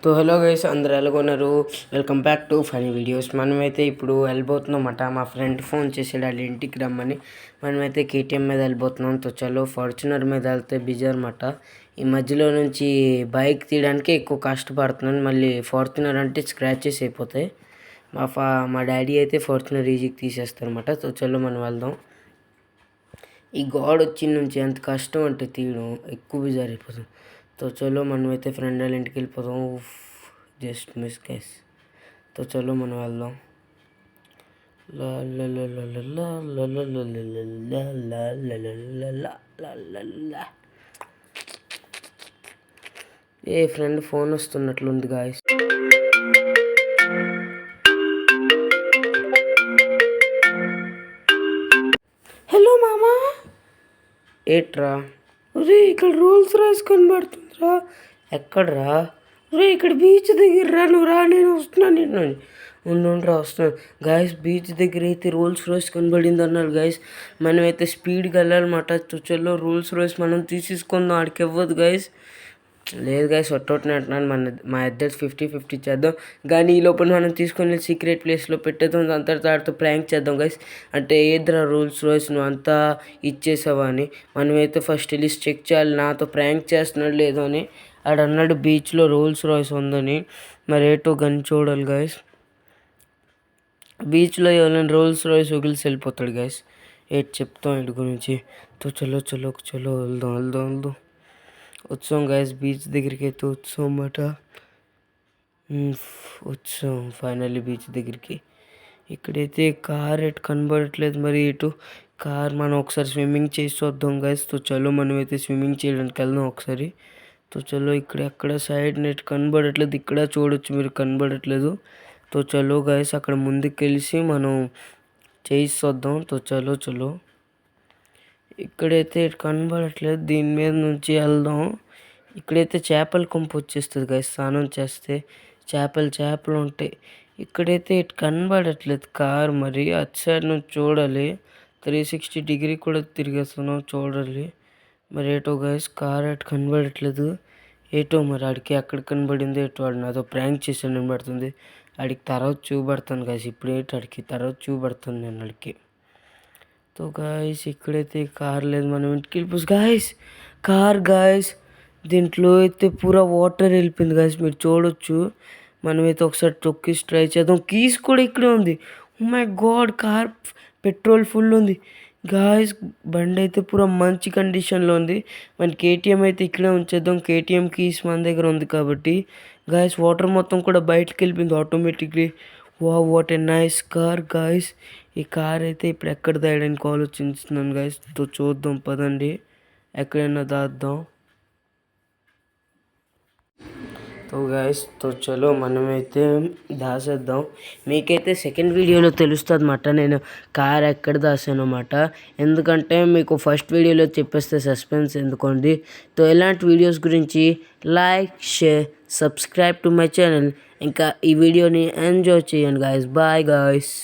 तो hello guys అందరూ ఎలాగొన్నారు? Welcome back to funny videos. మనమైతే ఇప్పుడు వెళ్ళిపోతున్నామట. మా ఫ్రెండ్ ఫోన్ చేసాడు వాళ్ళ ఇంటికి రమ్మని. మనమైతే కేటీఎం మీద వెళ్ళిపోతున్నాం. తో చలో ఫార్చునర్ మీద వెళ్తే బిజీ అనమాట. ఈ మధ్యలో నుంచి బైక్ తీయడానికి ఎక్కువ కష్టపడుతున్నాను. మళ్ళీ ఫార్చునర్ అంటే స్క్రాచెస్ అయిపోతాయి. మా డాడీ అయితే ఫార్చునర్ ఈజీకి తీసేస్తారనమాట. తో చలో మనం వెళ్దాం. ఈ గాడ్ వచ్చిన నుంచి ఎంత కష్టం అంటే తీయడం ఎక్కువ బిజార్ అయిపోతుంది. तो चलो మనమైతే ఫ్రెండ్ వాళ్ళ ఇంటికి వెళ్ళిపోదాం. Just miss guys. तो चलो మనం వెళ్దాం. లా లా లా లా లా లా లా లా లా లా లా లా లా. ఏ ఫ్రెండ్ ఫోన్ వస్తున్నట్లుంది గాయస్. హలో మామా. ఏట్రా? రే ఇక్కడ రోల్స్ రాయిస్ కనబడుతుందిరా. ఎక్కడరా? రే ఇక్కడ బీచ్ దగ్గర రా. నువ్వు రా, నేను వస్తున్నాను. నేను ఉండురా వస్తున్నాను. గాయస్ బీచ్ దగ్గర అయితే రోల్స్ రాయిస్ కనబడింది అన్నారు గాయస్. మనమైతే స్పీడ్గా వెళ్ళాలన్నమాట. చుచ్చల్లో రోల్స్ రాయిస్ మనం తీసేసుకుందాం. ఆడికి ఇవ్వదు గాయస్. లేదు గాయస్ ఒట్టొట్టిన అంటున్నాను. మా ఇద్దరు 50-50 చేద్దాం. కానీ ఈ లోపల మనం తీసుకొని సీక్రెట్ ప్లేస్లో పెట్టేద్దాం. అంతటితో ఆడితో ప్రాంక్ చేద్దాం గైస్. అంటే ఏద్రా రూల్స్ రోల్స్ నువ్వు అంతా ఇచ్చేసావా అని. మనమైతే ఫస్ట్ వెళ్ళి చెక్ చేయాలి నాతో ప్రాంక్ చేస్తున్నాడు లేదో అని. ఆడు అన్నాడు బీచ్లో రోల్స్ రాయిస్ ఉందని. మరి ఏటో గని చూడాలి గైస్. బీచ్లో ఎవరైనా రోల్స్ రాయిస్ వగిలిసి వెళ్ళిపోతాడు గైస్. ఏటి చెప్తాం వీటి గురించి. తో చలో చలో చలో వెళ్దాం. వచ్చాం గైస్ బీచ్ దగ్గరికి అయితే వచ్చాం అన్నమాట. వచ్చాం ఫైనల్లీ బీచ్ దగ్గరికి. ఇక్కడైతే కార్ ఎటు కనబడట్లేదు. మరి ఇటు కార్ మనం ఒకసారి స్విమ్మింగ్ చేసి వద్దాం గైస్. తో చలో మనం అయితే స్విమ్మింగ్ చేయడానికి వెళ్దాం ఒకసారి. తో చలో ఇక్కడ ఎక్కడ సైడ్ నెట్ కనబడట్లేదు. ఇక్కడ చూడొచ్చు మీరు కనబడట్లేదు. తో చలో గైస్ అక్కడ ముందుకు వెళ్ళి మనం చేసి వద్దాం. తో చలో ఇక్కడైతే కనబడట్లేదు. దీని మీద నుంచి వెళ్దాం. ఇక్కడైతే చేపల కొంపు వచ్చేస్తుంది గైస్. స్నానం చేస్తే చేపలు ఉంటాయి. ఇక్కడైతే ఇటు కనబడట్లేదు కార్. మరి అటు సైడ్ నుంచి చూడాలి. 360 డిగ్రీ కూడా తిరిగేస్తున్నాం చూడాలి. మరి ఏటో గైస్ కార్ అటు కనబడట్లేదు. ఏటో మరి ఆడికి ఎక్కడ కనబడింది ఏటో. వాడు నాతో ప్రాంక్ చేసాను పడుతుంది. ఆడికి తర్వాత చూపెడతాను గైస్. ఇప్పుడు ఏంటి ఆడికి తర్వాత చూపెడతాను నేను ఆడికి. తో గాయస్ ఇక్కడైతే కార్ లేదు. మనం ఇంటికి వెళ్ళిపోయి గాయస్ కార్ గాయస్ దీంట్లో అయితే పూరా వాటర్ వెళ్ళిపోయింది గాయస్. మీరు చూడొచ్చు. మనమైతే ఒకసారి తొక్కిసి ట్రై చేద్దాం. కీస్ కూడా ఇక్కడే ఉంది. Oh my God car petrol full ఉంది గాయస్. బండి అయితే పూరా మంచి కండిషన్లో ఉంది. మన కేటీఎం అయితే ఇక్కడే ఉంచేద్దాం. కేటీఎం కీస్ మన దగ్గర ఉంది కాబట్టి. గాయస్ వాటర్ మొత్తం కూడా బయటకు వెళ్ళిపోయింది automatically. What a nice car guys. ఈ కార్ అయితే ఇప్పుడు ఎక్కడ దాయడానికి ఆలోచిస్తున్నాను గాయస్. తో చూద్దాం పదండి. ఎక్కడైనా దాద్దాం. తో గాయస్ తో చలో మనమైతే దాసేద్దాం. మీకైతే సెకండ్ వీడియోలో తెలుస్తుంది అన్నమాట నేను కార్ ఎక్కడ దాసాను అన్నమాట. ఎందుకంటే మీకు ఫస్ట్ వీడియోలో చెప్పేస్తే సస్పెన్స్ ఎందుకోండి. తో ఇలాంటి వీడియోస్ గురించి like share subscribe to my channel. ఇంకా ఈ వీడియోని ఎంజాయ్ చేయండి గాయస్. Bye guys.